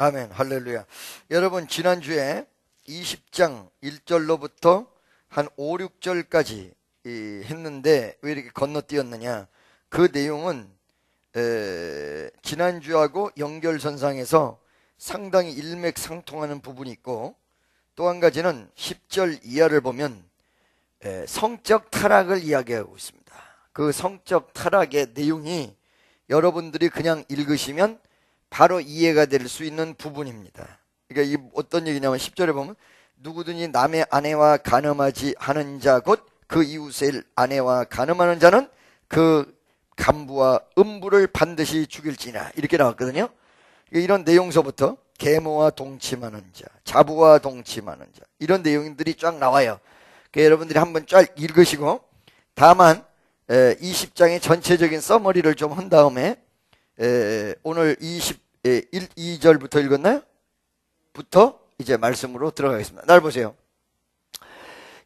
아멘. 할렐루야. 여러분, 지난주에 20장 1절로부터 한 5, 6절까지 했는데 왜 이렇게 건너뛰었느냐? 그 내용은 지난주하고 연결선상에서 상당히 일맥상통하는 부분이 있고, 또 한 가지는 10절 이하를 보면 성적 타락을 이야기하고 있습니다. 그 성적 타락의 내용이 여러분들이 그냥 읽으시면 바로 이해가 될 수 있는 부분입니다. 그러니까 이 어떤 얘기냐면 10절에 보면 누구든지 남의 아내와 간음하지 하는 자 곧 그 이웃의 아내와 간음하는 자는 그 간부와 음부를 반드시 죽일지니라, 이렇게 나왔거든요. 이런 내용서부터 계모와 동침하는 자, 자부와 동침하는 자, 이런 내용들이 쫙 나와요. 그러니까 여러분들이 한번 쫙 읽으시고, 다만 20장의 전체적인 서머리를 좀 한 다음에 오늘 2절부터 읽었나요? 부터 이제 말씀으로 들어가겠습니다. 날 보세요.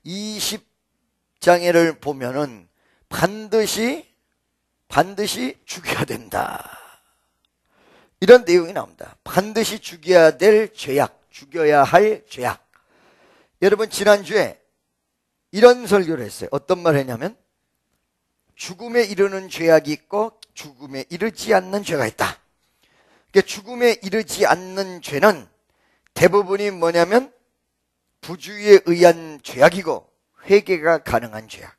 20장에를 보면은 반드시 죽여야 된다, 이런 내용이 나옵니다. 반드시 죽여야 될 죄악, 죽여야 할 죄악. 여러분, 지난주에 이런 설교를 했어요. 어떤 말을 했냐면, 죽음에 이르는 죄악이 있고 죽음에 이르지 않는 죄가 있다. 그러니까 죽음에 이르지 않는 죄는 대부분이 뭐냐면 부주의에 의한 죄악이고 회개가 가능한 죄악.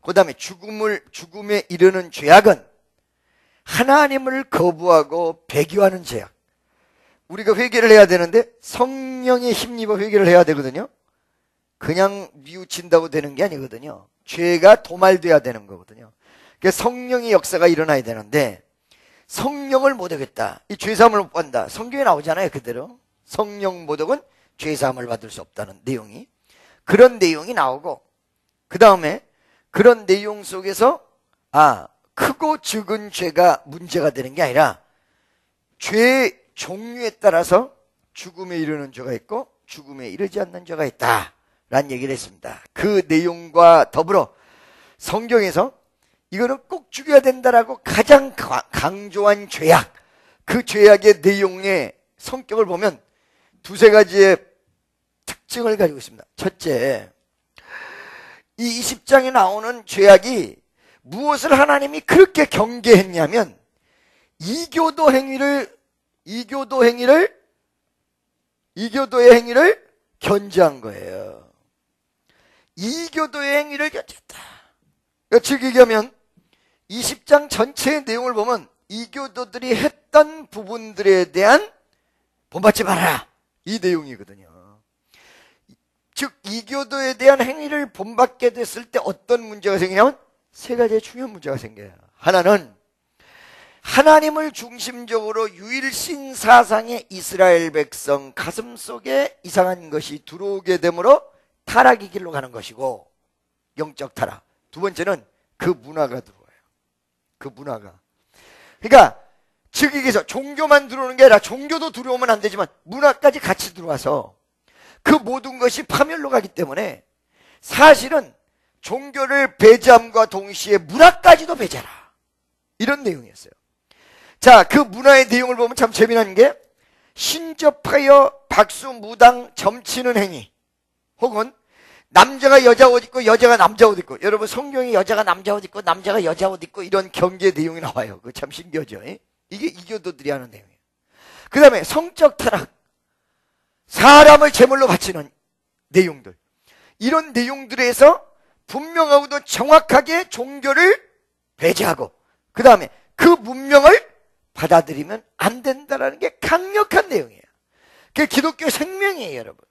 그 다음에 죽음에 이르는 죄악은 하나님을 거부하고 배교하는 죄악. 우리가 회개를 해야 되는데 성령의 힘입어 회개를 해야 되거든요. 그냥 뉘우친다고 되는 게 아니거든요. 죄가 도말돼야 되는 거거든요. 그러니까 성령의 역사가 일어나야 되는데 성령을 못 하겠다, 이 죄사함을 못 받는다, 성경에 나오잖아요. 그대로 성령 모독은 죄사함을 받을 수 없다는 내용이, 그런 내용이 나오고, 그 다음에 그런 내용 속에서 크고 적은 죄가 문제가 되는 게 아니라 죄 종류에 따라서 죽음에 이르는 죄가 있고 죽음에 이르지 않는 죄가 있다 라는 얘기를 했습니다. 그 내용과 더불어 성경에서 이거는 꼭 죽여야 된다라고 가장 강조한 죄악, 그 죄악의 내용의 성격을 보면 두세 가지의 특징을 가지고 있습니다. 첫째, 이 20장에 나오는 죄악이 무엇을 하나님이 그렇게 경계했냐면 이교도의 행위를 견제한 거예요. 이교도의 행위를 견제했다. 즉 얘기하면 20장 전체의 내용을 보면 이교도들이 했던 부분들에 대한 본받지 말아라, 이 내용이거든요. 즉 이교도에 대한 행위를 본받게 됐을 때 어떤 문제가 생기냐면 세 가지의 중요한 문제가 생겨요. 하나는 하나님을 중심적으로 유일신 사상의 이스라엘 백성 가슴속에 이상한 것이 들어오게 되므로 타락의 길로 가는 것이고, 영적 타락. 두 번째는 그 문화가 들어와요. 그 문화가. 그러니까 즉 여기서 종교만 들어오는 게 아니라 종교도 들어오면 안 되지만 문화까지 같이 들어와서 그 모든 것이 파멸로 가기 때문에 사실은 종교를 배제함과 동시에 문화까지도 배제하라, 이런 내용이었어요. 자, 그 문화의 내용을 보면 참 재미난 게 신접하여 박수, 무당, 점치는 행위, 혹은 남자가 여자 옷 입고 여자가 남자 옷 입고, 여러분 성경에 여자가 남자 옷 입고 남자가 여자 옷 입고 이런 경계 내용이 나와요. 그거 참 신기하죠. 이게 이교도들이 하는 내용이에요. 그 다음에 성적 타락, 사람을 제물로 바치는 내용들, 이런 내용들에서 분명하고도 정확하게 종교를 배제하고 그 다음에 그 문명을 받아들이면 안 된다라는 게 강력한 내용이에요. 그게 기독교 생명이에요. 여러분,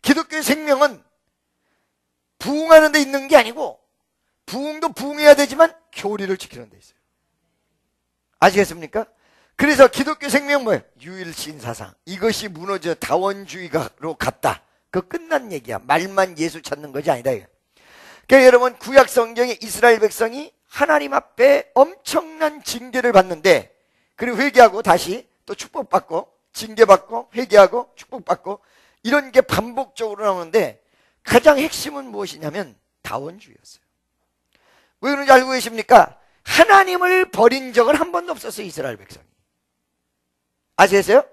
기독교의 생명은 부흥하는 데 있는 게 아니고, 부흥도 부흥해야 되지만 교리를 지키는 데 있어요. 아시겠습니까? 그래서 기독교 생명은 뭐예요? 유일신 사상. 이것이 무너져 다원주의로 갔다. 그거 끝난 얘기야. 말만 예수 찾는 것이 아니다. 그러니까 여러분, 구약 성경에 이스라엘 백성이 하나님 앞에 엄청난 징계를 받는데, 그리고 회개하고 다시 또 축복받고, 징계받고 회개하고 축복받고, 이런 게 반복적으로 나오는데 가장 핵심은 무엇이냐면 다원주의였어요. 왜 그런지 알고 계십니까? 하나님을 버린 적은 한 번도 없었어요, 이스라엘 백성이. 아시겠어요?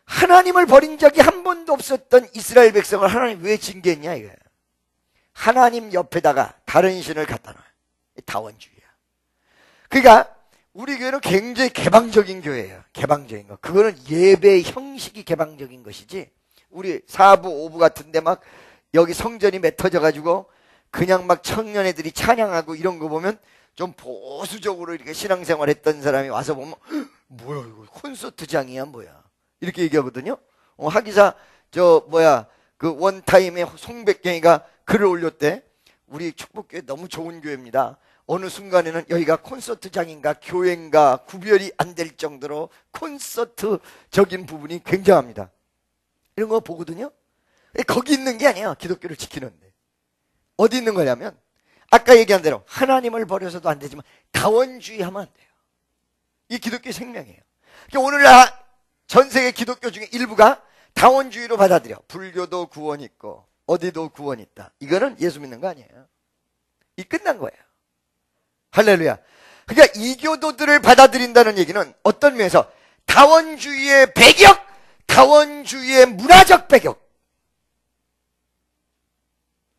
하나님을 버린 적이 한 번도 없었던 이스라엘 백성을 하나님 왜 징계했냐 이거예요. 하나님 옆에다가 다른 신을 갖다 놔요. 다원주의야. 그러니까 우리 교회는 굉장히 개방적인 교회예요. 개방적인 거. 그거는 예배 형식이 개방적인 것이지, 우리 4부 5부 같은데 막 여기 성전이 맺어져 가지고 그냥 막 청년애들이 찬양하고 이런 거 보면 좀 보수적으로 이렇게 신앙생활 했던 사람이 와서 보면 뭐야 이거 콘서트장이야 뭐야 이렇게 얘기하거든요. 하기사 그 원타임에 송백경이가 글을 올렸대. 우리 축복교회 너무 좋은 교회입니다. 어느 순간에는 여기가 콘서트장인가 교회인가 구별이 안 될 정도로 콘서트적인 부분이 굉장합니다. 이런 거 보거든요. 거기 있는 게 아니에요. 기독교를 지키는데. 어디 있는 거냐면 아까 얘기한 대로 하나님을 버려서도 안 되지만 다원주의 하면 안 돼요. 이 기독교의 생명이에요. 그러니까 오늘날 전 세계 기독교 중에 일부가 다원주의로 받아들여. 불교도 구원 있고 어디도 구원 있다. 이거는 예수 믿는 거 아니에요. 이 끝난 거예요. 할렐루야. 그러니까 이교도들을 받아들인다는 얘기는 어떤 면에서 다원주의의 배격, 다원주의의 문화적 배격.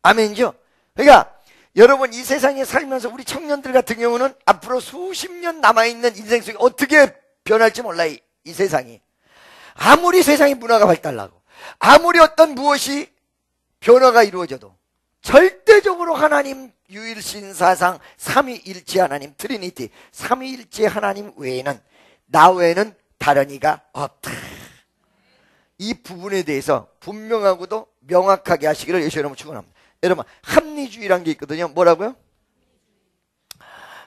아멘이죠? 그러니까 여러분 이 세상에 살면서 우리 청년들 같은 경우는 앞으로 수십 년 남아있는 인생 속에 어떻게 변할지 몰라. 이 세상이 아무리 세상의 문화가 발달하고 아무리 어떤 무엇이 변화가 이루어져도 절대적으로 하나님 유일신 사상 삼위일체 하나님 트리니티 삼위일체 하나님 외에는 나 외에는 다른 이가 없다. 이 부분에 대해서 분명하고도 명확하게 하시기를 예수 여러분 축원합니다. 여러분 합리주의란 게 있거든요. 뭐라고요?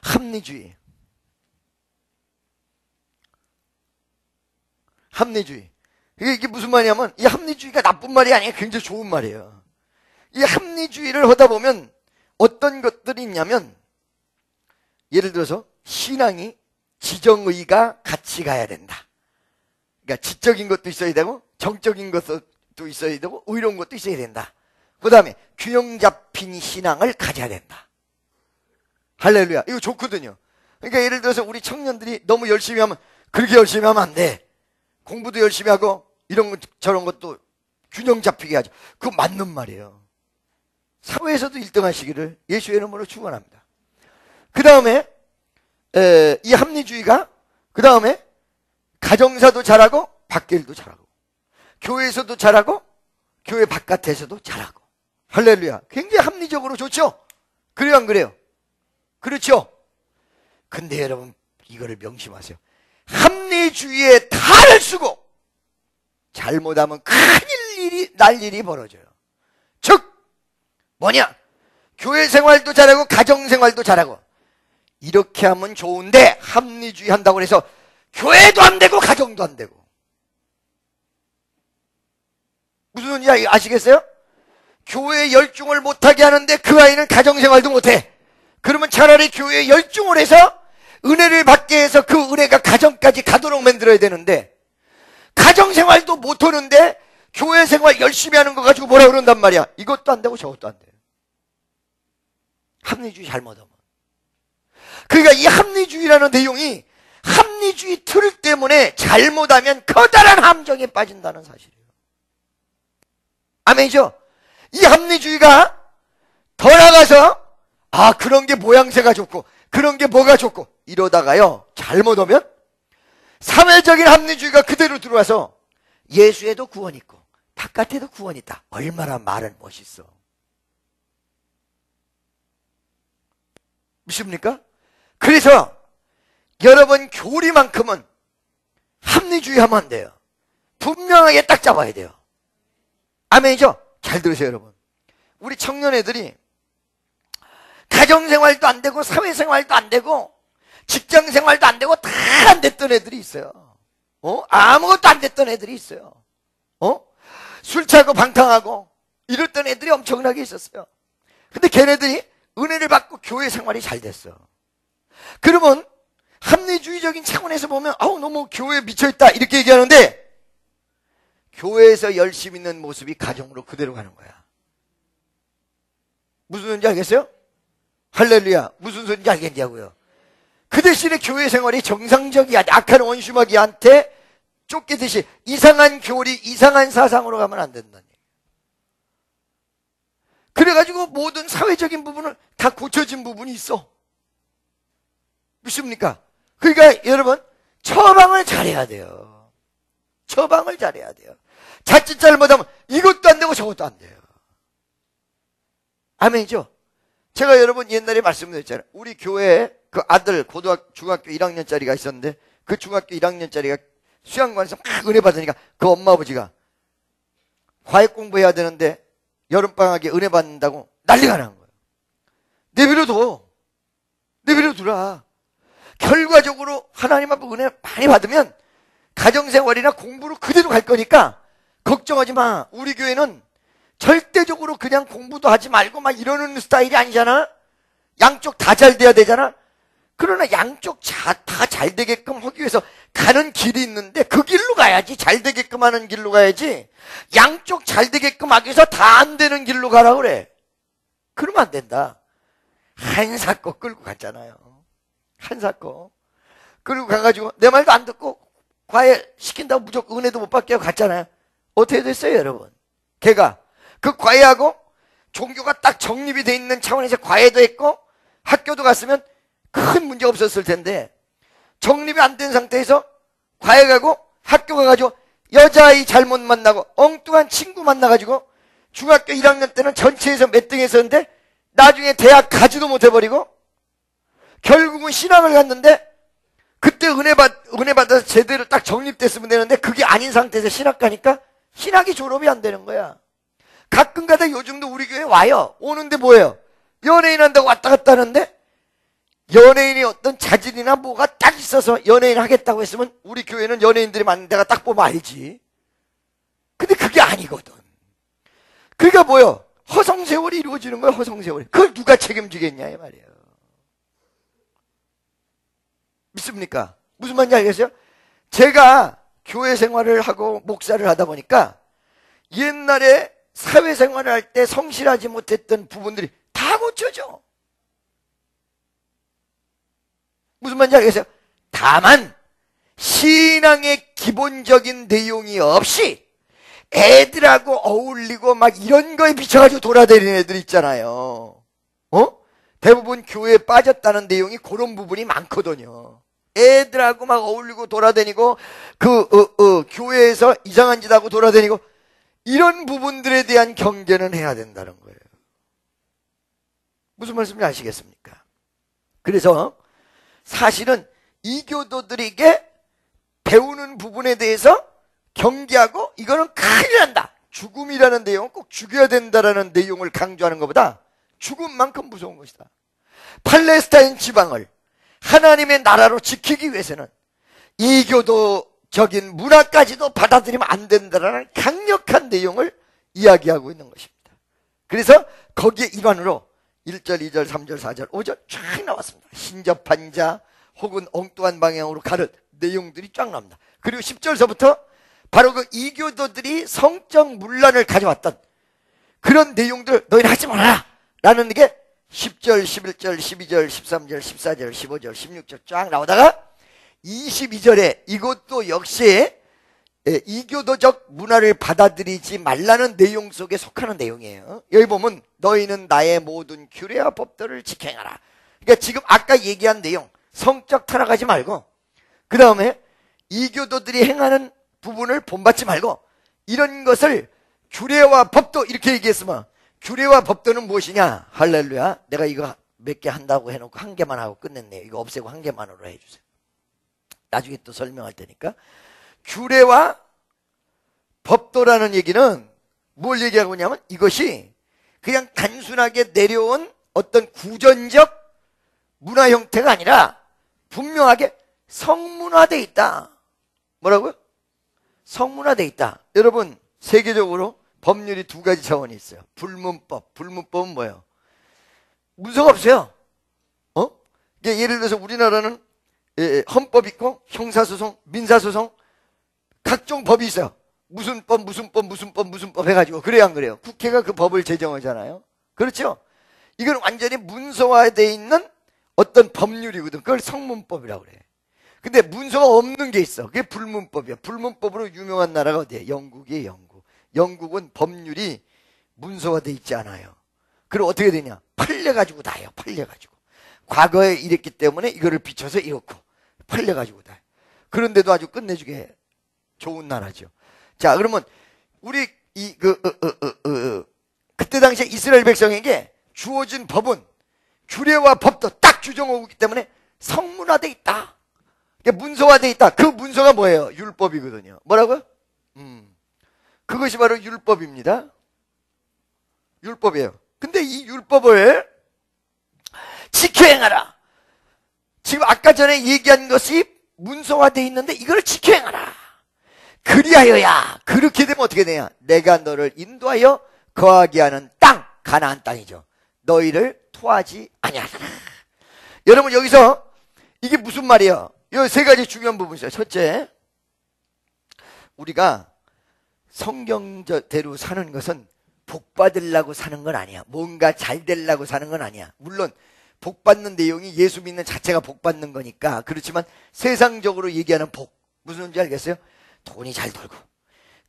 합리주의. 합리주의. 이게 무슨 말이냐면 이 합리주의가 나쁜 말이 아니에요. 굉장히 좋은 말이에요. 이 합리주의를 하다 보면 어떤 것들이 있냐면 예를 들어서 신앙이 지정의가 같이 가야 된다. 그러니까 지적인 것도 있어야 되고 정적인 것도 있어야 되고 의로운 것도 있어야 된다. 그 다음에 균형 잡힌 신앙을 가져야 된다. 할렐루야. 이거 좋거든요. 그러니까 예를 들어서 우리 청년들이 너무 열심히 하면 그렇게 열심히 하면 안 돼. 공부도 열심히 하고 이런 것 저런 것도 균형 잡히게 하죠. 그거 맞는 말이에요. 사회에서도 1등 하시기를 예수의 이름으로 축원합니다. 그 다음에 이 합리주의가 그 다음에 가정사도 잘하고 밖에 일도 잘하고 교회에서도 잘하고 교회 바깥에서도 잘하고. 할렐루야. 굉장히 합리적으로 좋죠? 그래요 안 그래요? 그렇죠? 근데 여러분 이거를 명심하세요. 합리주의에 탈을 쓰고 잘못하면 큰일 날 일이 벌어져요. 즉 뭐냐? 교회 생활도 잘하고 가정 생활도 잘하고 이렇게 하면 좋은데 합리주의 한다고 해서 교회도 안 되고 가정도 안 되고. 무슨 소리인지 아시겠어요? 교회에 열중을 못하게 하는데 그 아이는 가정생활도 못해. 그러면 차라리 교회에 열중을 해서 은혜를 받게 해서 그 은혜가 가정까지 가도록 만들어야 되는데 가정생활도 못하는데 교회생활 열심히 하는 거 가지고 뭐라 그런단 말이야. 이것도 안 되고 저것도 안 돼요. 합리주의 잘못하면. 그러니까 이 합리주의라는 내용이 합리주의 틀 때문에 잘못하면 커다란 함정에 빠진다는 사실이에요. 아멘이죠? 이 합리주의가 더 나가서 그런 게 모양새가 좋고 그런 게 뭐가 좋고 이러다가요 잘못하면 사회적인 합리주의가 그대로 들어와서 예수에도 구원 있고 바깥에도 구원 있다. 얼마나 말은 멋있어. 믿습니까? 그래서 여러분 교리만큼은 합리주의 하면 안 돼요. 분명하게 딱 잡아야 돼요. 아멘이죠? 잘 들으세요 여러분. 우리 청년애들이 가정생활도 안 되고 사회생활도 안 되고 직장생활도 안 되고 다 안 됐던 애들이 있어요. 아무것도 안 됐던 애들이 있어요. 술 취하고 방탕하고 이랬던 애들이 엄청나게 있었어요. 근데 걔네들이 은혜를 받고 교회 생활이 잘 됐어. 그러면 합리주의적인 차원에서 보면 너무 교회에 미쳐있다 이렇게 얘기하는데 교회에서 열심히 있는 모습이 가정으로 그대로 가는 거야. 무슨 소리인지 알겠어요? 할렐루야. 무슨 소리인지 알겠냐고요. 그 대신에 교회 생활이 정상적이야. 악한 원수마귀한테 쫓기듯이 이상한 교리, 이상한 사상으로 가면 안 된다는 얘기예요. 그래가지고 모든 사회적인 부분을 다 고쳐진 부분이 있어. 믿습니까? 그러니까 여러분, 처방을 잘해야 돼요. 처방을 잘해야 돼요. 자칫 잘못하면 이것도 안 되고 저것도 안 돼요. 아멘이죠? 제가 여러분 옛날에 말씀드렸잖아요. 우리 교회에 그 아들 중학교 1학년짜리가 있었는데 그 중학교 1학년짜리가 수양관에서 막 은혜 받으니까 그 엄마 아버지가 과외 공부해야 되는데 여름방학에 은혜 받는다고 난리가 난 거예요. 내버려둬라. 결과적으로 하나님 앞에 은혜 많이 받으면 가정생활이나 공부로 그대로 갈 거니까 걱정하지 마. 우리 교회는 절대적으로 그냥 공부도 하지 말고 막 이러는 스타일이 아니잖아. 양쪽 다 잘 돼야 되잖아. 그러나 양쪽 다 잘 되게끔 하기 위해서 가는 길이 있는데 그 길로 가야지. 잘 되게끔 하는 길로 가야지. 양쪽 잘 되게끔 하기 위해서 다 안 되는 길로 가라 그래. 그러면 안 된다. 한사코 끌고 갔잖아요. 한사코 끌고 가가지고 내 말도 안 듣고 과외 시킨다고 무조건 은혜도 못 받게 하고 갔잖아요. 어떻게 됐어요 여러분? 걔가 그 과외하고 종교가 딱 정립이 돼 있는 차원에서 과외도 했고 학교도 갔으면 큰 문제 없었을 텐데 정립이 안 된 상태에서 과외 가고 학교 가가지고 여자아이 잘못 만나고 엉뚱한 친구 만나가지고 중학교 1학년 때는 전체에서 몇 등 했었는데 나중에 대학 가지도 못해버리고 결국은 신학을 갔는데 그때 은혜 받아서 제대로 딱 정립됐으면 되는데 그게 아닌 상태에서 신학 가니까 신학이 졸업이 안 되는 거야. 가끔가다 요즘도 우리 교회 와요. 오는데 뭐예요? 연예인 한다고 왔다 갔다 하는데 연예인이 어떤 자질이나 뭐가 딱 있어서 연예인 하겠다고 했으면 우리 교회는 연예인들이 많은 데가 딱 보면 알지. 근데 그게 아니거든. 그러니까 뭐예요? 허송세월이 이루어지는 거예요. 허송세월이. 그걸 누가 책임지겠냐 이 말이에요. 믿습니까? 무슨 말인지 알겠어요? 제가 교회 생활을 하고 목사를 하다 보니까 옛날에 사회생활을 할 때 성실하지 못했던 부분들이 다 고쳐져. 무슨 말인지 알겠어요? 다만 신앙의 기본적인 내용이 없이 애들하고 어울리고 막 이런 거에 비춰가지고 돌아다니는 애들 있잖아요. 대부분 교회에 빠졌다는 내용이 그런 부분이 많거든요. 애들하고 막 어울리고 돌아다니고 교회에서 이상한 짓 하고 돌아다니고 이런 부분들에 대한 경계는 해야 된다는 거예요. 무슨 말씀인지 아시겠습니까? 그래서 사실은 이교도들에게 배우는 부분에 대해서 경계하고 이거는 큰일 난다. 죽음이라는 내용은 꼭 죽여야 된다라는 내용을 강조하는 것보다 죽음만큼 무서운 것이다. 팔레스타인 지방을 하나님의 나라로 지키기 위해서는 이교도적인 문화까지도 받아들이면 안 된다라는 강력한 내용을 이야기하고 있는 것입니다. 그래서 거기에 일환으로 1절, 2절, 3절, 4절, 5절 쫙 나왔습니다. 신접한 자 혹은 엉뚱한 방향으로 가는 내용들이 쫙 나옵니다. 그리고 10절서부터 바로 그 이교도들이 성적 문란을 가져왔던 그런 내용들 너희는 하지 말아라 라는 게 10절, 11절, 12절, 13절, 14절, 15절, 16절 쫙 나오다가 22절에 이것도 역시 이교도적 문화를 받아들이지 말라는 내용 속에 속하는 내용이에요. 여기 보면 너희는 나의 모든 규례와 법도를 지켜행하라. 그러니까 지금 아까 얘기한 내용 성적 타락하지 말고 그 다음에 이교도들이 행하는 부분을 본받지 말고 이런 것을 규례와 법도 이렇게 얘기했으면 규례와 법도는 무엇이냐? 할렐루야. 내가 이거 몇 개 한다고 해놓고 한 개만 하고 끝냈네요. 이거 없애고 한 개만으로 해주세요. 나중에 또 설명할 테니까. 규례와 법도라는 얘기는 뭘 얘기하고 있냐면 이것이 그냥 단순하게 내려온 어떤 구전적 문화 형태가 아니라 분명하게 성문화되어 있다. 뭐라고요? 성문화되어 있다. 여러분 세계적으로 법률이 두 가지 차원이 있어요. 불문법. 불문법은 뭐예요? 문서가 없어요. 예를 들어서 우리나라는 헌법 있고 형사소송, 민사소송 각종 법이 있어요. 무슨 법 해가지고 그래요 안 그래요? 국회가 그 법을 제정하잖아요. 그렇죠? 이건 완전히 문서화되어 있는 어떤 법률이거든. 그걸 성문법이라고 그래. 근데 문서가 없는 게 있어. 그게 불문법이야. 불문법으로 유명한 나라가 어디야? 영국이에요, 영국. 영국은 법률이 문서화돼 있지 않아요. 그럼 어떻게 되냐? 팔려가지고 다요. 팔려가지고. 과거에 이랬기 때문에 이거를 비춰서 이렇고 팔려가지고 다. 그런데도 아주 끝내주게 좋은 나라죠. 자, 그러면 우리 그때 당시에 이스라엘 백성에게 주어진 법은 규례와 법도 딱 규정하고 있기 때문에 성문화돼 있다. 문서화돼 있다. 그 문서가 뭐예요? 율법이거든요. 뭐라고요? 그것이 바로 율법입니다. 율법이에요. 근데 이 율법을 지켜 행하라. 지금 아까 전에 얘기한 것이 문서화돼 있는데 이걸 지켜 행하라. 그리하여야, 그렇게 되면 어떻게 되냐? 내가 너를 인도하여 거하게 하는 땅, 가나안 땅이죠. 너희를 토하지 아니하라. 여러분, 여기서 이게 무슨 말이에요? 이 세 가지 중요한 부분이 있어요. 첫째, 우리가 성경대로 사는 것은 복 받으려고 사는 건 아니야. 뭔가 잘 되려고 사는 건 아니야. 물론 복 받는 내용이 예수 믿는 자체가 복 받는 거니까. 그렇지만 세상적으로 얘기하는 복, 무슨 말인지 알겠어요? 돈이 잘 돌고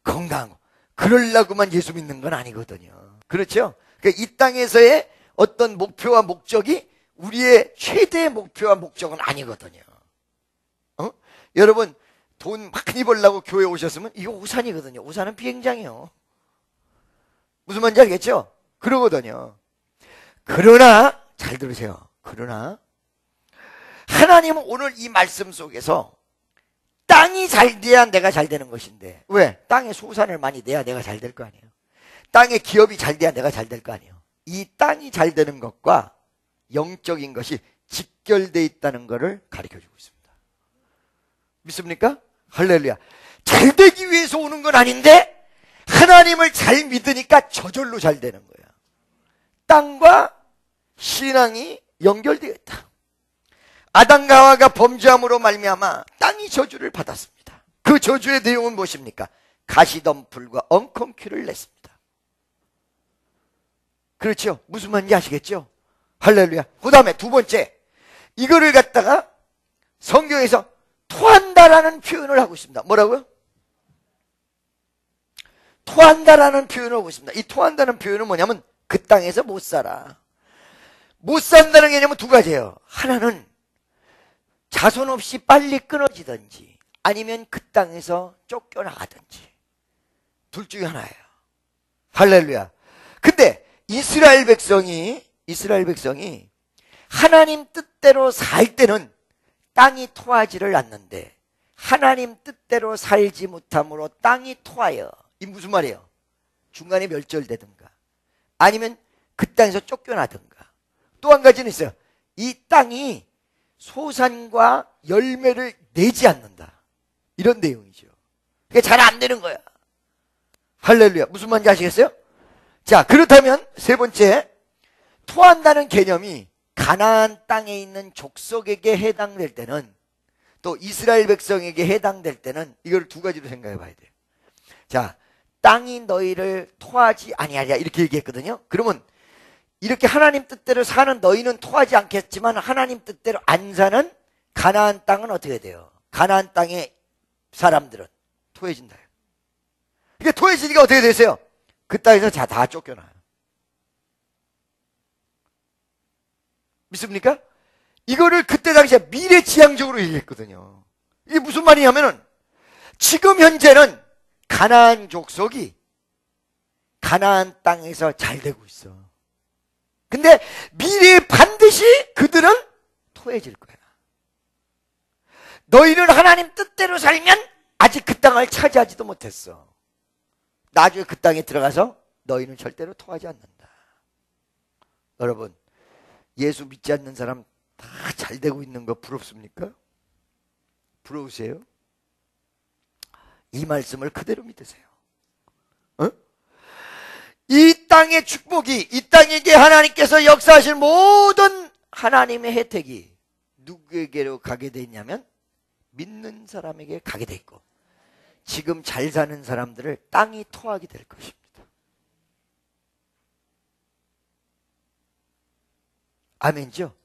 건강하고 그러려고만 예수 믿는 건 아니거든요. 그렇죠? 그러니까 이 땅에서의 어떤 목표와 목적이 우리의 최대의 목표와 목적은 아니거든요. 여러분, 돈 많이 벌려고 교회 오셨으면 이거 우산이거든요. 우산은 비행장이요. 무슨 말인지 알겠죠? 그러거든요. 그러나 잘 들으세요. 그러나 하나님은 오늘 이 말씀 속에서 땅이 잘 돼야 내가 잘 되는 것인데, 왜? 땅에 소산을 많이 내야 내가 잘 될 거 아니에요. 땅에 기업이 잘 돼야 내가 잘 될 거 아니에요. 이 땅이 잘 되는 것과 영적인 것이 직결되어 있다는 것을 가르쳐주고 있습니다. 믿습니까? 할렐루야. 잘 되기 위해서 오는 건 아닌데 하나님을 잘 믿으니까 저절로 잘 되는 거야. 땅과 신앙이 연결되어 있다. 아담과 하와가 범죄함으로 말미암아 땅이 저주를 받았습니다. 그 저주의 내용은 무엇입니까? 가시덤불과 엉겅퀴를 냈습니다. 그렇죠? 무슨 말인지 아시겠죠? 할렐루야. 그 다음에 두 번째, 이거를 갖다가 성경에서 토한다라는 표현을 하고 있습니다. 뭐라고요? 토한다라는 표현을 하고 있습니다. 이 토한다는 표현은 뭐냐면 그 땅에서 못 살아. 못 산다는 개념은 두 가지예요. 하나는 자손 없이 빨리 끊어지든지 아니면 그 땅에서 쫓겨나가든지 둘 중에 하나예요. 할렐루야. 근데 이스라엘 백성이 하나님 뜻대로 살 때는 땅이 토하지를 않는데 하나님 뜻대로 살지 못함으로 땅이 토하여, 이 무슨 말이에요? 중간에 멸절되든가 아니면 그 땅에서 쫓겨나든가. 또 한 가지는 있어요. 이 땅이 소산과 열매를 내지 않는다. 이런 내용이죠. 그게 잘 안 되는 거야. 할렐루야. 무슨 말인지 아시겠어요? 자, 그렇다면 세 번째, 토한다는 개념이 가나안 땅에 있는 족속에게 해당될 때는, 또 이스라엘 백성에게 해당될 때는 이걸 두 가지로 생각해 봐야 돼요. 자, 땅이 너희를 토하지 아니하랴 이렇게 얘기했거든요. 그러면 이렇게 하나님 뜻대로 사는 너희는 토하지 않겠지만 하나님 뜻대로 안 사는 가나안 땅은 어떻게 돼요? 가나안 땅의 사람들은 토해진다. 이게 토해지니까 어떻게 되세요? 그 땅에서 다 쫓겨나요. 믿습니까? 이거를 그때 당시에 미래지향적으로 얘기했거든요. 이게 무슨 말이냐면은 지금 현재는 가나안 족속이 가나안 땅에서 잘 되고 있어. 근데 미래에 반드시 그들은 토해질 거야. 너희는 하나님 뜻대로 살면 아직 그 땅을 차지하지도 못했어. 나중에 그 땅에 들어가서 너희는 절대로 토하지 않는다. 여러분, 예수 믿지 않는 사람 다 잘 되고 있는 거 부럽습니까? 부러우세요? 이 말씀을 그대로 믿으세요. 어? 이 땅의 축복이, 이 땅에게 하나님께서 역사하실 모든 하나님의 혜택이 누구에게로 가게 돼 있냐면 믿는 사람에게 가게 돼 있고, 지금 잘 사는 사람들을 땅이 토하게 될 것입니다. 아멘죠?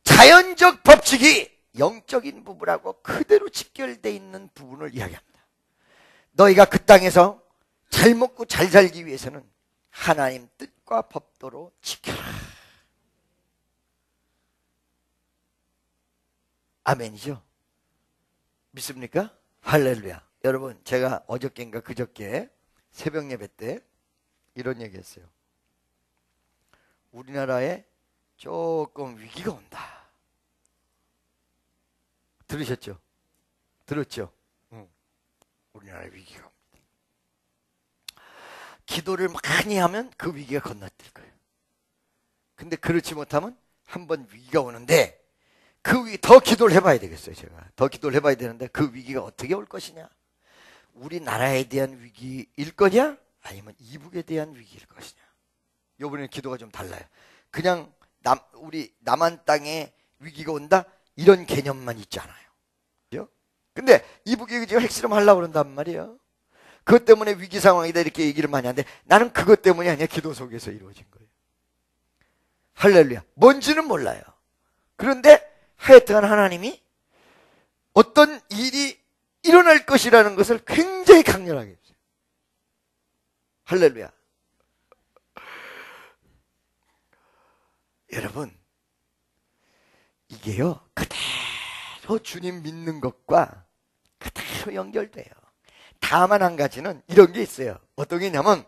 자연적 법칙이 영적인 부분하고 그대로 직결되어 있는 부분을 이야기합니다. 너희가 그 땅에서 잘 먹고 잘 살기 위해서는 하나님 뜻과 법도로 지켜라. 아멘이죠? 믿습니까? 할렐루야. 여러분, 제가 어저께인가 그저께 새벽 예배 때 이런 얘기 했어요. 우리나라에 조금 위기가 온다. 들으셨죠? 들었죠? 우리나라에 위기가 옵니다. 기도를 많이 하면 그 위기가 건너뛸 거예요. 근데 그렇지 못하면 한번 위기가 오는데 그 위기 더 기도를 해봐야 되겠어요. 제가 더 기도를 해봐야 되는데 그 위기가 어떻게 올 것이냐? 우리나라에 대한 위기일 거냐? 아니면 이북에 대한 위기일 것이냐? 이번에는 기도가 좀 달라요. 그냥 우리 남한 땅에 위기가 온다? 이런 개념만 있지 않아요. 그죠? 근데 이북이 지금 핵실험 하려고 그런단 말이에요. 그것 때문에 위기 상황이다 이렇게 얘기를 많이 하는데 나는 그것 때문이 아니라 기도 속에서 이루어진 거예요. 할렐루야. 뭔지는 몰라요. 그런데 하여튼 하나님이 어떤 일이 일어날 것이라는 것을 굉장히 강렬하게 했어요. 할렐루야. 여러분, 이게요, 그대로 주님 믿는 것과 그대로 연결돼요. 다만 한 가지는 이런 게 있어요. 어떤 게 있냐면,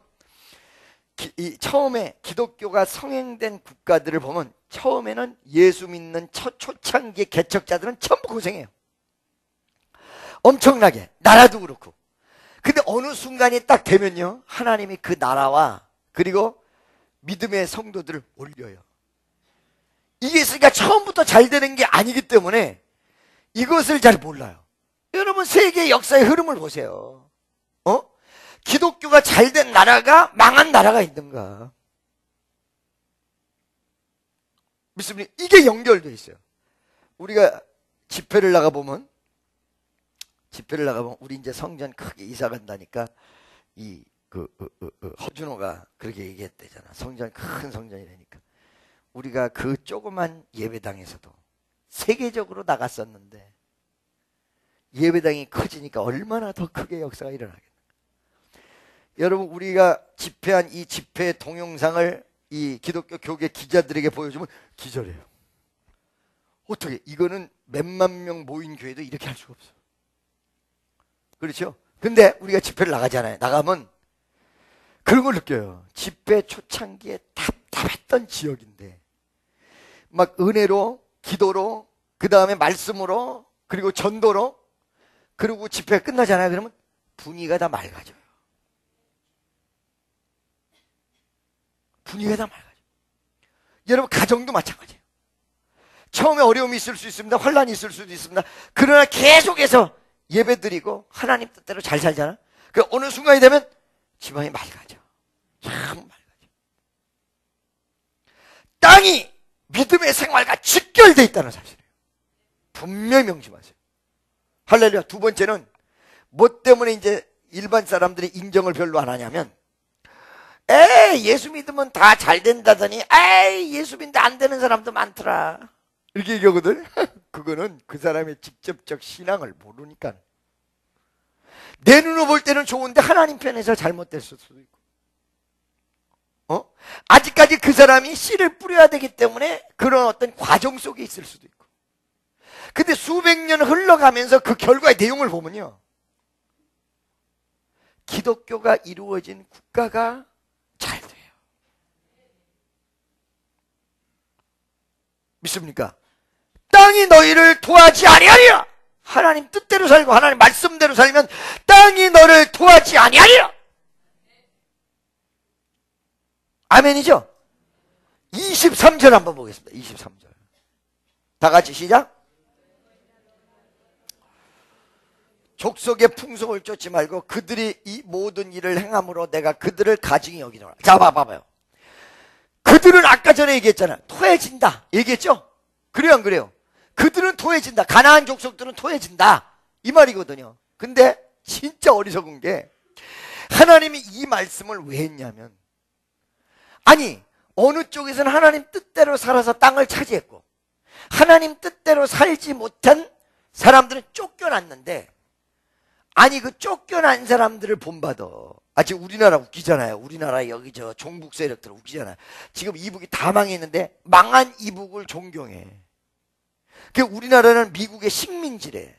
처음에 기독교가 성행된 국가들을 보면, 처음에는 예수 믿는 초창기의 개척자들은 전부 고생해요. 엄청나게. 나라도 그렇고. 근데 어느 순간이 딱 되면요, 하나님이 그 나라와 그리고 믿음의 성도들을 올려요. 이게 있으니까 처음부터 잘 되는 게 아니기 때문에 이것을 잘 몰라요. 여러분, 세계의 역사의 흐름을 보세요. 기독교가 잘 된 나라가 망한 나라가 있는가? 믿습니까? 이게 연결되어 있어요. 우리가 집회를 나가보면 우리 이제 성전 크게 이사 간다니까 허준호가 그렇게 얘기했대잖아. 성전 큰 성전이라니까. 우리가 그 조그만 예배당에서도 세계적으로 나갔었는데 예배당이 커지니까 얼마나 더 크게 역사가 일어나겠나. 여러분, 우리가 집회한 이 집회 동영상을 이 기독교 교계 기자들에게 보여주면 기절해요. 어떻게 이거는 몇만 명 모인 교회도 이렇게 할 수가 없어. 그렇죠? 근데 우리가 집회를 나가잖아요. 나가면 그런 걸 느껴요. 집회 초창기에 답답했던 지역인데 막 은혜로, 기도로, 그 다음에 말씀으로, 그리고 전도로, 그리고 집회가 끝나잖아요. 그러면 분위기가 다 맑아져요. 분위기가 다 맑아져요. 여러분, 가정도 마찬가지예요. 처음에 어려움이 있을 수 있습니다. 환란이 있을 수도 있습니다. 그러나 계속해서 예배드리고 하나님 뜻대로 잘 살잖아. 그 어느 순간이 되면 집안이 맑아져. 참 맑아져. 땅이 믿음의 생활과 직결되어 있다는 사실이에요. 분명히 명심하세요. 할렐루야. 두 번째는 뭐 때문에 이제 일반 사람들이 인정을 별로 안 하냐면, 예수 믿으면 다 잘 된다더니, 예수 믿는데 안 되는 사람도 많더라, 이렇게 얘기하거든. 그거는 그 사람의 직접적 신앙을 모르니까. 내 눈으로 볼 때는 좋은데 하나님 편에서 잘못됐을 수도 있고, 아직까지 그 사람이 씨를 뿌려야 되기 때문에 그런 어떤 과정 속에 있을 수도 있고. 근데 수백 년 흘러가면서 그 결과의 내용을 보면요, 기독교가 이루어진 국가가 잘 돼요. 믿습니까? 땅이 너희를 토하지 아니하리라. 하나님 뜻대로 살고 하나님 말씀대로 살면 땅이 너를 토하지 아니하리라. 아멘이죠? 23절 한번 보겠습니다. 23절. 다 같이 시작. 족속의 풍속을 쫓지 말고 그들이 이 모든 일을 행함으로 내가 그들을 가증히 여기노라. 자, 봐봐요. 그들은 아까 전에 얘기했잖아. 토해진다. 얘기했죠? 그래요, 안 그래요? 그들은 토해진다. 가나안 족속들은 토해진다. 이 말이거든요. 근데 진짜 어리석은 게 하나님이 이 말씀을 왜 했냐면, 아니, 어느 쪽에서는 하나님 뜻대로 살아서 땅을 차지했고 하나님 뜻대로 살지 못한 사람들은 쫓겨났는데, 아니 그 쫓겨난 사람들을 본받아. 지금 우리나라 웃기잖아요. 우리나라 여기 저 종북 세력들 웃기잖아요. 지금 이북이 다 망했는데 망한 이북을 존경해. 그 우리나라는 미국의 식민지래.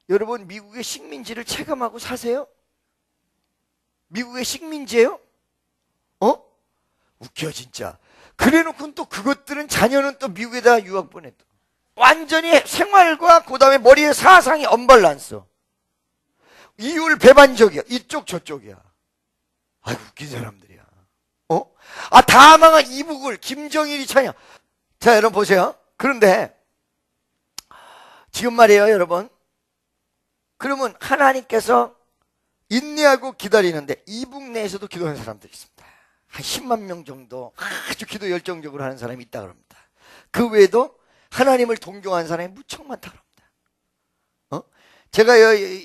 여러분 미국의 식민지를 체감하고 사세요? 미국의 식민지예요? 웃겨 진짜. 그래놓고는 또 그것들은 자녀는 또 미국에다 유학 보냈다. 완전히 생활과 그 다음에 머리에 사상이 언밸런스. 이율 배반적이야. 이쪽 저쪽이야. 아이고 웃긴 사람들이야. 다 망한 이북을 김정일이 차냐. 자 여러분 보세요. 그런데 지금 말이에요 여러분. 그러면 하나님께서 인내하고 기다리는데 이북 내에서도 기도하는 사람들이 있습니다. 한 10만 명 정도 아주 기도 열정적으로 하는 사람이 있다 그럽니다. 그 외에도 하나님을 동경하는 사람이 무척 많다 그럽니다. 제가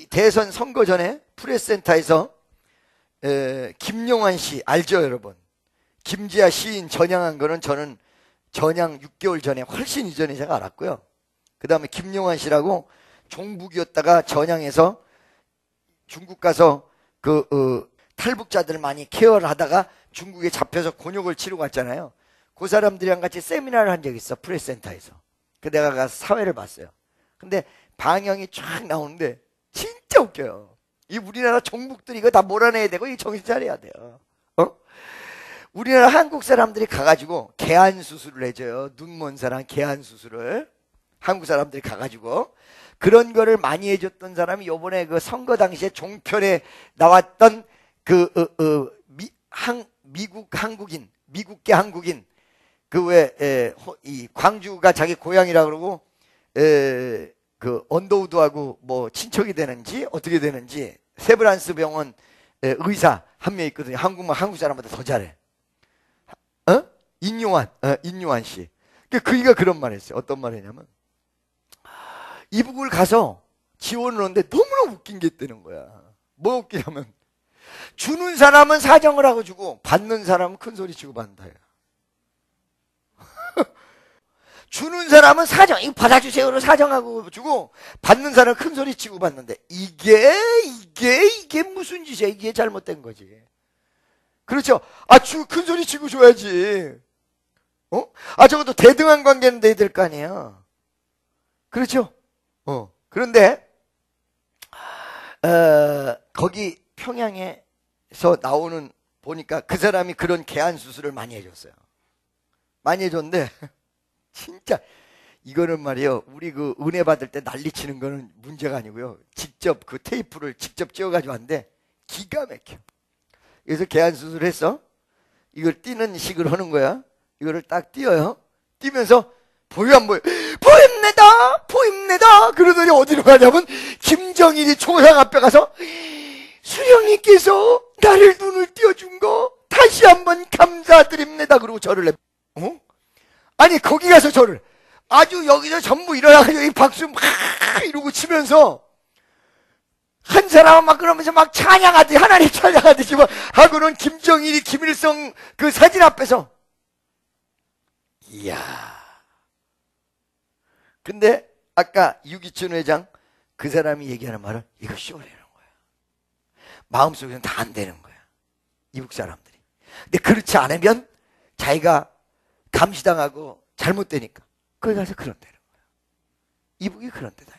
대선 선거 전에 프레스센터에서 김용환 씨 알죠 여러분? 김지아 시인 전향한 거는 저는 전향 6개월 전에 훨씬 이전에 제가 알았고요. 그 다음에 김용환 씨라고 종북이었다가 전향해서 중국 가서 탈북자들 많이 케어를 하다가 중국에 잡혀서 곤욕을 치르고 왔잖아요. 그 사람들이랑 같이 세미나를 한 적이 있어. 프레스센터에서. 그 내가 가서 사회를 봤어요. 근데 방영이 쫙 나오는데 진짜 웃겨요. 이 우리나라 종북들이 이거 다 몰아내야 되고 이 정신 차려야 돼요. 우리나라 한국 사람들이 가가지고 개안 수술을 해줘요. 눈 먼 사람 개안 수술을 한국 사람들이 가가지고 그런 거를 많이 해줬던 사람이 요번에 그 선거 당시에 종편에 나왔던 미국계 한국인 이 광주가 자기 고향이라 그러고 그 언더우드하고 뭐 친척이 되는지 어떻게 되는지 세브란스 병원 의사 한 명 있거든요. 한국 사람보다 더 잘해. 인요한 씨. 그이가 그런 말 했어요. 어떤 말 했냐면 이북을 가서 지원을 하는데 너무나 웃긴 게 있다는 거야. 뭐 웃기냐면 주는 사람은 사정을 하고 주고 받는 사람은 큰 소리 치고 받는다. 주는 사람은 사정, 이거 받아주세요로 사정하고 주고 받는 사람은 큰 소리 치고 받는데 이게 무슨 짓이야. 이게 잘못된 거지. 그렇죠? 큰 소리 치고 줘야지. 저것도 대등한 관계는 돼야 될 거 아니에요. 그렇죠? 그런데 거기 평양에서 나오는 보니까 그 사람이 그런 개안 수술을 많이 해줬어요. 많이 해줬는데 진짜 이거는 말이에요. 우리 그 은혜 받을 때 난리치는 거는 문제가 아니고요. 직접 그 테이프를 직접 찍어가지고 왔는데 기가 막혀. 그래서 개안 수술을 했어. 이걸 띄는 식으로 하는 거야. 이거를 딱 띄어요. 띄면서 보여 안 보여? 보입니다. 그러더니 어디로 가냐면 김정일이 총상 앞에 가서 수령님께서 나를 눈을 띄워준 거 다시 한번 감사드립니다. 그러고 절을 해. 아니 거기 가서 절을 아주 여기서 전부 일어나가지고 이 박수 막 이러고 치면서 한 사람은 막 그러면서 막 찬양하듯이 하나님 찬양하듯이 막 하고는 김정일이 김일성 그 사진 앞에서 이야. 근데 아까 유기춘 회장 그 사람이 얘기하는 말은 이거 쇼라는 거야. 마음속에는 다 안 되는 거야. 이북 사람들이. 근데 그렇지 않으면 자기가 감시당하고 잘못되니까 거기 가서 그런다는 거야. 이북이 그런 데다.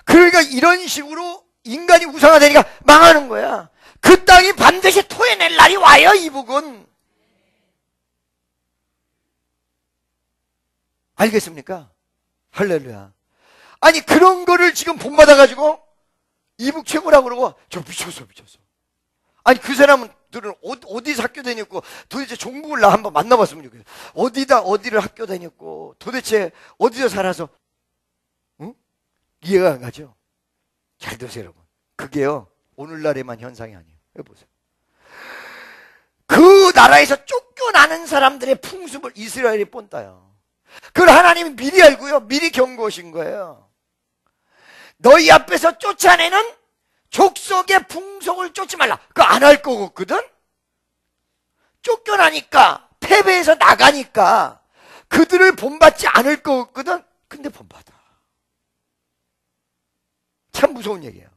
그러니까 이런 식으로 인간이 우상화되니까 망하는 거야. 그 땅이 반드시 토해낼 날이 와요. 이북은. 알겠습니까? 할렐루야. 아니 그런 거를 지금 본받아가지고 이북 최고라고 그러고 저 미쳤어. 아니 그 사람들은 어디서 학교 다녔고 도대체 종북을 나 한번 만나봤으면 좋겠어. 어디를 학교 다녔고 도대체 어디서 살아서 이해가 안 가죠? 잘 들으세요 여러분. 그게요 오늘날에만 현상이 아니에요. 해보세요. 그 나라에서 쫓겨나는 사람들의 풍습을 이스라엘이 본따요. 그걸 하나님이 미리 알고요 미리 경고하신 거예요. 너희 앞에서 쫓아내는 족속의 풍속을 쫓지 말라. 그거 안 할 거 같거든. 쫓겨나니까 패배해서 나가니까 그들을 본받지 않을 것 같거든. 근데 본받아. 참 무서운 얘기예요.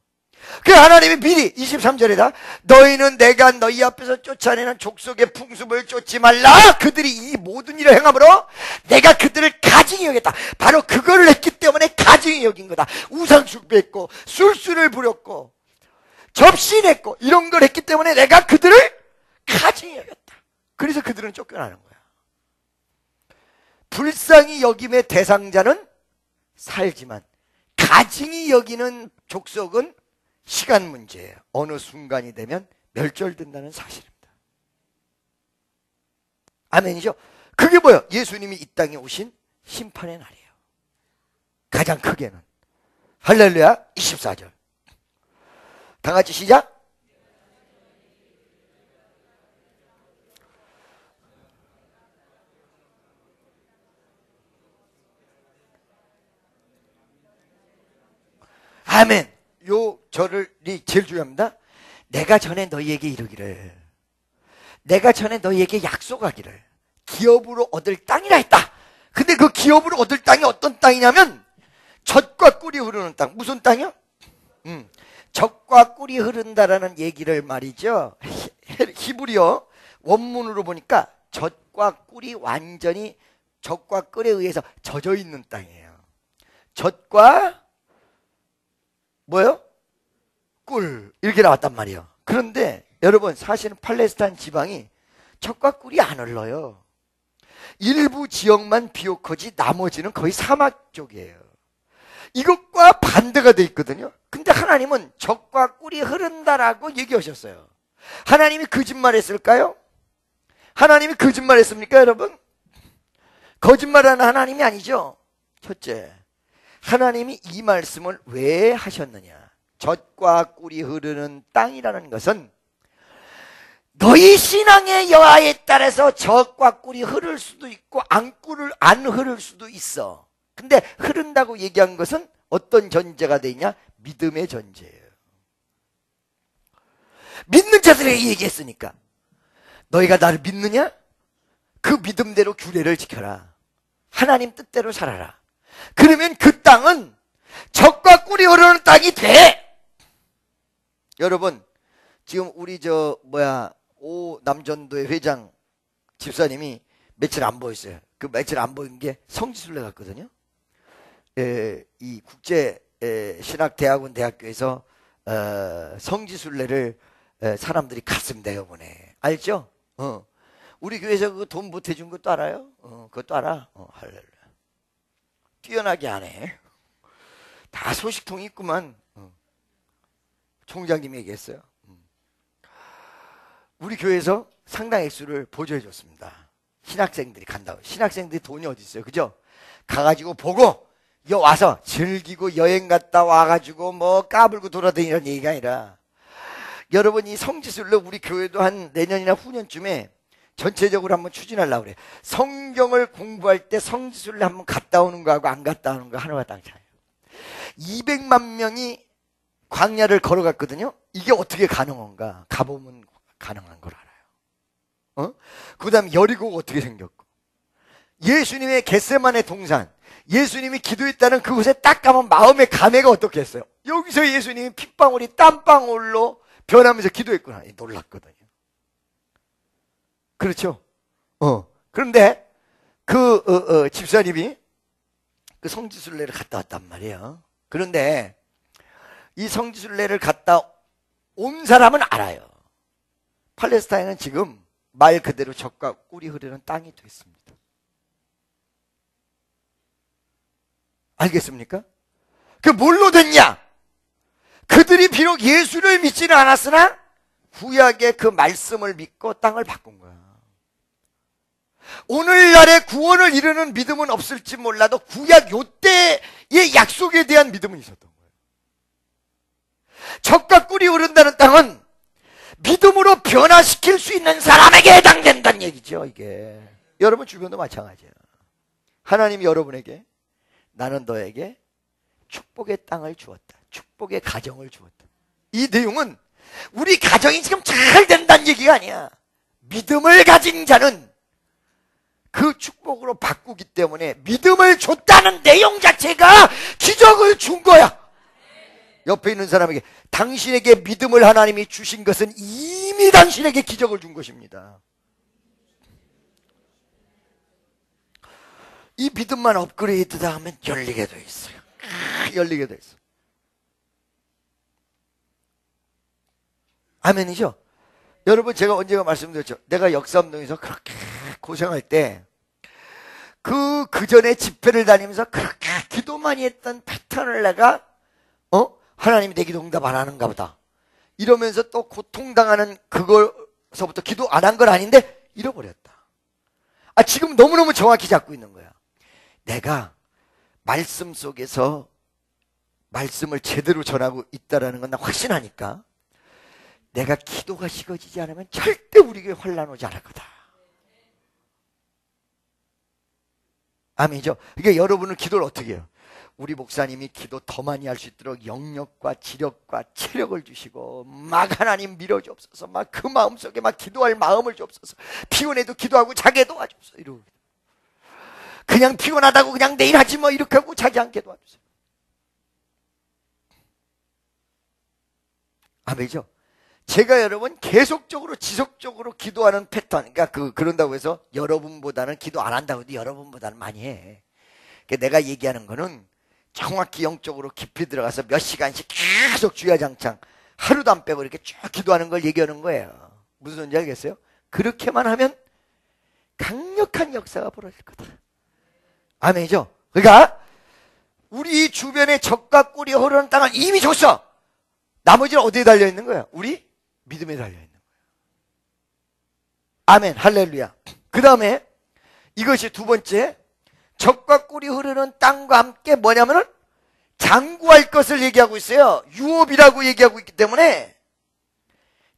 그 하나님이 미리 23절에다 너희는 내가 너희 앞에서 쫓아내는 족속의 풍습을 쫓지 말라. 그들이 이 모든 일을 행함으로 내가 그들을 가증히 여겼다. 바로 그거를 했기 때문에 가증히 여긴 거다. 우상 숭배했고 술수를 부렸고 접신했고 이런 걸 했기 때문에 내가 그들을 가증히 여겼다. 그래서 그들은 쫓겨나는 거야. 불쌍히 여김의 대상자는 살지만 가증히 여기는 족속은 시간 문제예요. 어느 순간이 되면 멸절된다는 사실입니다. 아멘이죠? 그게 뭐예요? 예수님이 이 땅에 오신 심판의 날이에요. 가장 크게는. 할렐루야. 24절. 다 같이 시작. 아멘. 요 절이 제일 중요합니다. 내가 전에 너희에게 이르기를, 내가 전에 너희에게 약속하기를 기업으로 얻을 땅이라 했다. 근데 그 기업으로 얻을 땅이 어떤 땅이냐면 젖과 꿀이 흐르는 땅. 무슨 땅이요? 젖과 꿀이 흐른다라는 얘기를 말이죠. 히브리어 원문으로 보니까 젖과 꿀이 완전히 젖과 꿀에 의해서 젖어 있는 땅이에요. 젖과 뭐요? 꿀 이렇게 나왔단 말이에요. 그런데 여러분 사실은 팔레스타인 지방이 젖과 꿀이 안 흘러요. 일부 지역만 비옥하지 나머지는 거의 사막 쪽이에요. 이것과 반대가 돼 있거든요. 근데 하나님은 젖과 꿀이 흐른다라고 얘기하셨어요. 하나님이 거짓말했을까요? 하나님이 거짓말했습니까, 여러분? 거짓말하는 하나님이 아니죠. 첫째, 하나님이 이 말씀을 왜 하셨느냐? 젖과 꿀이 흐르는 땅이라는 것은 너희 신앙의 여하에 따라서 젖과 꿀이 흐를 수도 있고 안 흐를 수도 있어. 근데 흐른다고 얘기한 것은 어떤 전제가 돼 있냐? 믿음의 전제예요. 믿는 자들에게 얘기했으니까 너희가 나를 믿느냐? 그 믿음대로 규례를 지켜라. 하나님 뜻대로 살아라. 그러면 그 땅은 젖과 꿀이 흐르는 땅이 돼. 여러분 지금 우리 오 남전도의 회장 집사님이 며칠 안 보였어요. 그 며칠 안 보인 게 성지순례 갔거든요. 이 국제 신학대학원 대학교에서 성지순례를 사람들이 갔습니다. 이번에 알죠? 우리 교회에서 그 돈 보태준 것도 알아요? 그것도 알아? 할렐루야. 뛰어나게 안 해. 다 소식통이 있구만. 총장님이 얘기했어요. 우리 교회에서 상당 액수를 보조해 줬습니다. 신학생들이 간다고. 신학생들이 돈이 어디 있어요, 그죠? 가가지고 보고 와서 즐기고 여행 갔다 와가지고 뭐 까불고 돌아다니는 얘기가 아니라, 여러분 이 성지순례 우리 교회도 한 내년이나 후년쯤에 전체적으로 한번 추진하려고 그래. 성경을 공부할 때 성지순례 한번 갔다 오는 거하고 안 갔다 오는 거 하나가 땅 차이에요. 200만 명이 광야를 걸어갔거든요. 이게 어떻게 가능한가? 가보면 가능한 걸 알아요. 그 다음에 여리고가 어떻게 생겼고, 예수님의 겟세마네 동산, 예수님이 기도했다는 그곳에 딱 가면 마음의 감회가 어떻겠어요? 여기서 예수님이 핏방울이 땀방울로 변하면서 기도했구나. 놀랐거든요. 그렇죠? 그런데 집사님이 그 성지순례를 갔다 왔단 말이에요. 그런데 이 성지순례를 갔다 온 사람은 알아요. 팔레스타인은 지금 말 그대로 젖과 꿀이 흐르는 땅이 됐습니다. 알겠습니까? 그 뭘로 됐냐? 그들이 비록 예수를 믿지는 않았으나 구약의 그 말씀을 믿고 땅을 바꾼 거야. 오늘날의 구원을 이루는 믿음은 없을지 몰라도 구약 요때의 약속에 대한 믿음은 있었던 거예요. 젖과 꿀이 흐른다는 땅은 믿음으로 변화시킬 수 있는 사람에게 해당된다는 얘기죠, 이게. 여러분 주변도 마찬가지예요. 하나님이 여러분에게, 나는 너에게 축복의 땅을 주었다. 축복의 가정을 주었다. 이 내용은 우리 가정이 지금 잘 된다는 얘기가 아니야. 믿음을 가진 자는 그 축복으로 바꾸기 때문에 믿음을 줬다는 내용 자체가 기적을 준 거야. 옆에 있는 사람에게 당신에게 믿음을 하나님이 주신 것은 이미 당신에게 기적을 준 것입니다. 이 믿음만 업그레이드다 하면 열리게 돼 있어요. 열리게 돼 있어. 아멘이죠? 여러분, 제가 언제가 말씀드렸죠? 내가 역삼동에서 그렇게 고생할 때 그 전에 집회를 다니면서 그렇게 기도 많이 했던 패턴을 내가 하나님이 내 기도 응답 안 하는가 보다 이러면서 또 고통당하는 그걸서부터 기도 안 한 건 아닌데 잃어버렸다. 지금 너무너무 정확히 잡고 있는 거야. 내가 말씀 속에서 말씀을 제대로 전하고 있다라는 건 나 확신하니까 내가 기도가 식어지지 않으면 절대 우리 교회 환난 오지 않을 거다. 아멘이죠? 그러니까 여러분은 기도를 어떻게 해요? 우리 목사님이 기도 더 많이 할 수 있도록 영력과 지력과 체력을 주시고 막 하나님 밀어주옵소서, 막 그 마음속에 막 기도할 마음을 주옵소서, 피곤해도 기도하고 자게 도와주옵소서 이러고, 그냥 피곤하다고 그냥 내일 하지 뭐 이렇게 하고 자지 않게 도와주세요. 아멘이죠? 제가 여러분 계속적으로 지속적으로 기도하는 패턴, 그러니까 그런다고 해서 여러분보다는 기도 안 한다고 해도 여러분보다는 많이 해. 그러니까 내가 얘기하는 거는 정확히 영적으로 깊이 들어가서 몇 시간씩 계속 주야장창 하루도 안 빼고 이렇게 쭉 기도하는 걸 얘기하는 거예요. 무슨 소리인지 알겠어요? 그렇게만 하면 강력한 역사가 벌어질 거다. 아멘이죠? 그러니까 우리 주변에 적과 꿀이 흐르는 땅을 이미 줬어. 나머지는 어디에 달려있는 거야? 우리 믿음에 달려있는 거야. 아멘, 할렐루야. 그 다음에 이것이 두 번째, 적과 꿀이 흐르는 땅과 함께 뭐냐면은 장구할 것을 얘기하고 있어요. 유업이라고 얘기하고 있기 때문에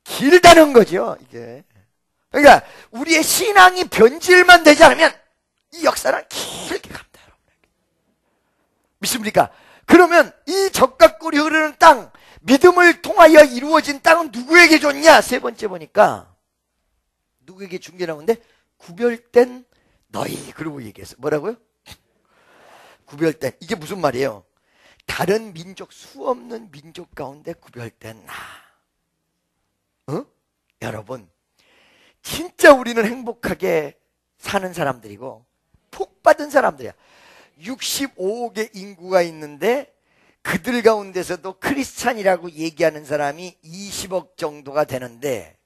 길다는 거죠, 이게. 그러니까 우리의 신앙이 변질만 되지 않으면 이 역사는 길게 갑니다, 여러분. 믿습니까? 그러면 이 적과 꿀이 흐르는 땅, 믿음을 통하여 이루어진 땅은 누구에게 줬냐? 세 번째 보니까 누구에게 준 게 나오는데 구별된 너희, 그러고 얘기했어. 뭐라고요? 구별된. 이게 무슨 말이에요? 다른 민족, 수 없는 민족 가운데 구별된 나. 여러분, 진짜 우리는 행복하게 사는 사람들이고 복 받은 사람들이야. 65억의 인구가 있는데 그들 가운데서도 크리스찬이라고 얘기하는 사람이 20억 정도가 되는데,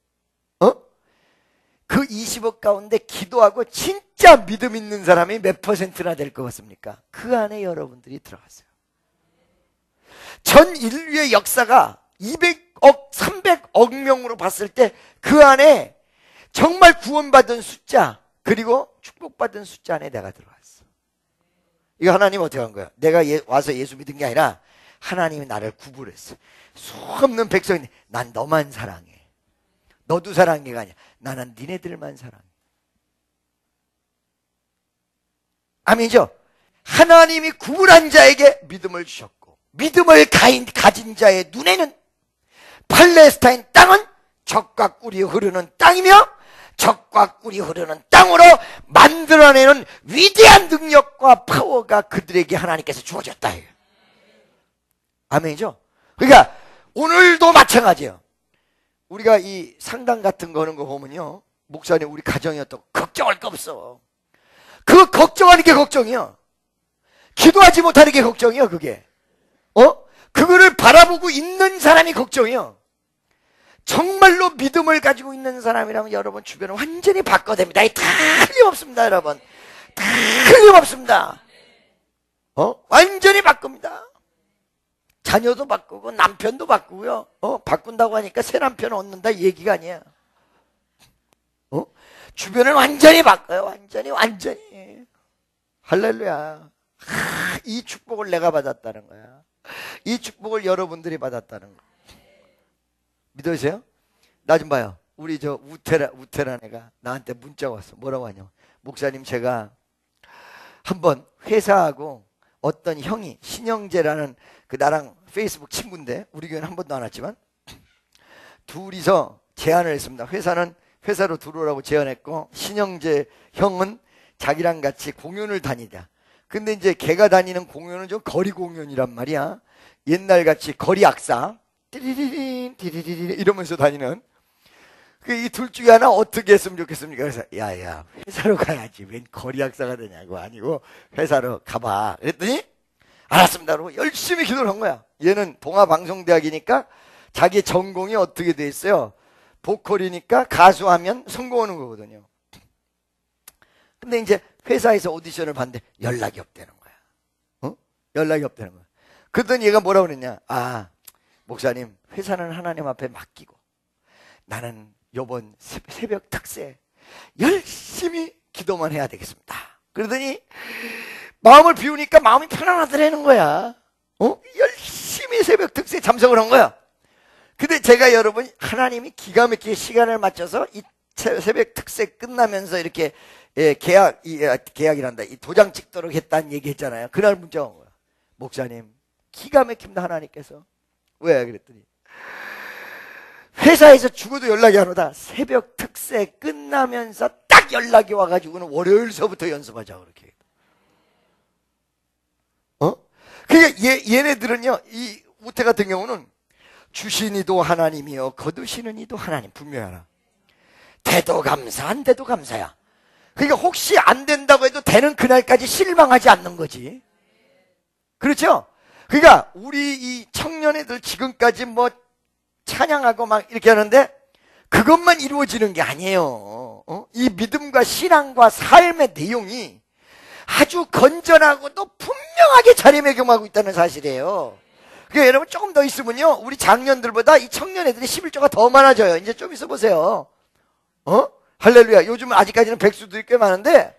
그 20억 가운데 기도하고 진짜 믿음 있는 사람이 몇 퍼센트나 될 것 같습니까? 그 안에 여러분들이 들어갔어요. 전 인류의 역사가 200억, 300억 명으로 봤을 때 그 안에 정말 구원받은 숫자, 그리고 축복받은 숫자 안에 내가 들어갔어. 이거 하나님 어떻게 한 거야? 내가 와서 예수 믿은 게 아니라 하나님이 나를 구분했어. 수 없는 백성인데 난 너만 사랑해. 너도 사랑해가 아니야. 나는 니네들만 사랑해. 아멘이죠? 하나님이 구분한 자에게 믿음을 주셨고, 믿음을 가진 자의 눈에는 팔레스타인 땅은 적과 꿀이 흐르는 땅이며 적과 꿀이 흐르는 땅으로 만들어내는 위대한 능력과 파워가 그들에게 하나님께서 주어졌다. 아멘이죠? 그러니까 오늘도 마찬가지예요. 우리가 이 상담 같은 거 하는 거 보면요, 목사님 우리 가정이었다고 걱정할 거 없어. 그거 걱정하는 게 걱정이야. 기도하지 못하는 게 걱정이야. 그게 그거를 바라보고 있는 사람이 걱정이야. 정말로 믿음을 가지고 있는 사람이라면 여러분 주변을 완전히 바꿔야 됩니다. 틀림없습니다, 여러분. 틀림없습니다. 완전히 바꿉니다. 자녀도 바꾸고 남편도 바꾸고요. 바꾼다고 하니까 새 남편 얻는다 얘기가 아니야. 주변을 완전히 바꿔요. 완전히. 할렐루야. 이 축복을 내가 받았다는 거야. 이 축복을 여러분들이 받았다는 거. 믿으세요? 나 좀 봐요. 우리 저 우테란 애가 나한테 문자가 왔어. 뭐라고 하냐? 목사님, 제가 한번 회사하고 어떤 형이, 신영재라는 그 나랑 페이스북 친구인데 우리 교회는 한 번도 안 왔지만, 둘이서 제안을 했습니다. 회사는 회사로 들어오라고 제안했고, 신영재 형은 자기랑 같이 공연을 다니자. 근데 이제 걔가 다니는 공연은 좀 거리 공연이란 말이야. 옛날 같이 거리 악사 띠리리린 띠리리린 이러면서 다니는. 이 둘 중에 하나 어떻게 했으면 좋겠습니까? 그래서 야야 회사로 가야지. 웬 거리 악사가 되냐고. 아니고 회사로 가봐. 그랬더니 알았습니다. 그러고 열심히 기도를 한 거야. 얘는 동아방송대학이니까 자기 전공이 어떻게 돼 있어요? 보컬이니까 가수하면 성공하는 거거든요. 근데 이제 회사에서 오디션을 봤는데 연락이 없다는 거야. 어? 연락이 없다는 거야. 그랬더니 얘가 뭐라고 그랬냐? 아, 목사님, 회사는 하나님 앞에 맡기고 나는 요번 새벽 특세 열심히 기도만 해야 되겠습니다. 그러더니 마음을 비우니까 마음이 편안하더라는 거야. 열심히 새벽 특세 참석을 한 거야. 근데 제가 여러분, 하나님이 기가 막히게 시간을 맞춰서 이 새벽 특세 끝나면서 이렇게 계약이란다. 이 도장 찍도록 했다는 얘기 했잖아요. 그날 문자가 온 거야. 목사님, 기가 막힙니다, 하나님께서. 왜? 그랬더니 회사에서 죽어도 연락이 안 오다 새벽 특세 끝나면서 딱 연락이 와가지고는 월요일서부터 연습하자 그렇게. 그러니까 얘네들은요, 이 우태 같은 경우는 주신 이도 하나님이요 거두시는 이도 하나님. 분명히 알아. 돼도 감사 안 돼도 감사야. 그러니까 혹시 안 된다고 해도 되는 그날까지 실망하지 않는 거지. 그렇죠? 그러니까 우리 이 청년애들 지금까지 뭐 찬양하고 막 이렇게 하는데 그것만 이루어지는 게 아니에요. 이 믿음과 신앙과 삶의 내용이 아주 건전하고도 분명하게 자리매김하고 있다는 사실이에요. 그러니까 여러분 조금 더 있으면요, 우리 작년들보다 이 청년애들이 11조가 더 많아져요. 이제 좀 있어 보세요. 할렐루야. 요즘은 아직까지는 백수들이 꽤 많은데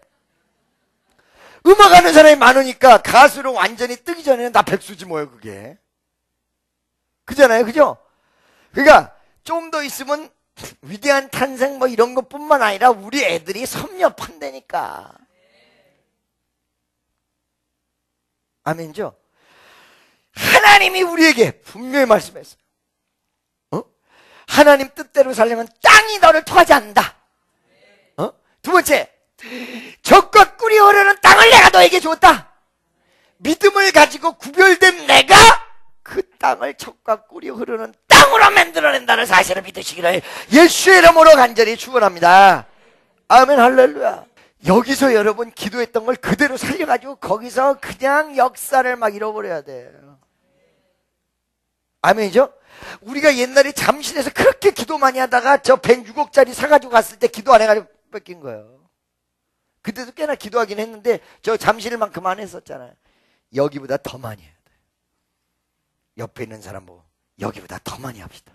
음악하는 사람이 많으니까 가수로 완전히 뜨기 전에는 나 백수지 뭐예요 그게. 그잖아요. 그죠? 그러니까 좀 더 있으면 위대한 탄생 뭐 이런 것뿐만 아니라 우리 애들이 섭렵한다니까. 아멘죠? 하나님이 우리에게 분명히 말씀했어요. 하나님 뜻대로 살려면 땅이 너를 토하지 않는다. 두 번째, 젖과 꿀이 흐르는 땅을 내가 너에게 주었다. 믿음을 가지고 구별된 내가 그 땅을 젖과 꿀이 흐르는 땅으로 만들어낸다는 사실을 믿으시기를 예수의 이름으로 간절히 축원합니다. 아멘. 할렐루야. 여기서 여러분 기도했던 걸 그대로 살려가지고 거기서 그냥 역사를 막 잃어버려야 돼요. 아멘이죠? 우리가 옛날에 잠실에서 그렇게 기도 많이 하다가 저 106억짜리 사가지고 갔을 때 기도 안 해가지고 뺏긴 거예요. 그때도 꽤나 기도하긴 했는데 저 잠실만큼 안 했었잖아요. 여기보다 더 많이 해야 돼. 옆에 있는 사람 보고 여기보다 더 많이 합시다.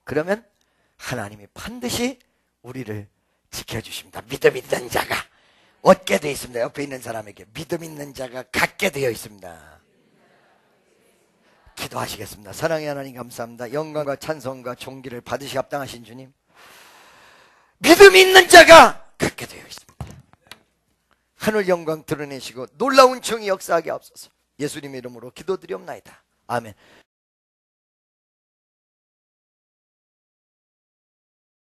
그러면 하나님이 반드시 우리를 지켜주십니다. 믿음 있는 자가 얻게 되어 있습니다. 옆에 있는 사람에게 믿음 있는 자가 갖게 되어 있습니다. 기도하시겠습니다. 사랑의 하나님 감사합니다. 영광과 찬송과 존귀를 받으시 합당하신 주님, 믿음 있는 자가 갖게 되어 있습니다. 하늘 영광 드러내시고 놀라운 청이 역사하게 하옵소서. 예수님의 이름으로 기도드리옵나이다. 아멘.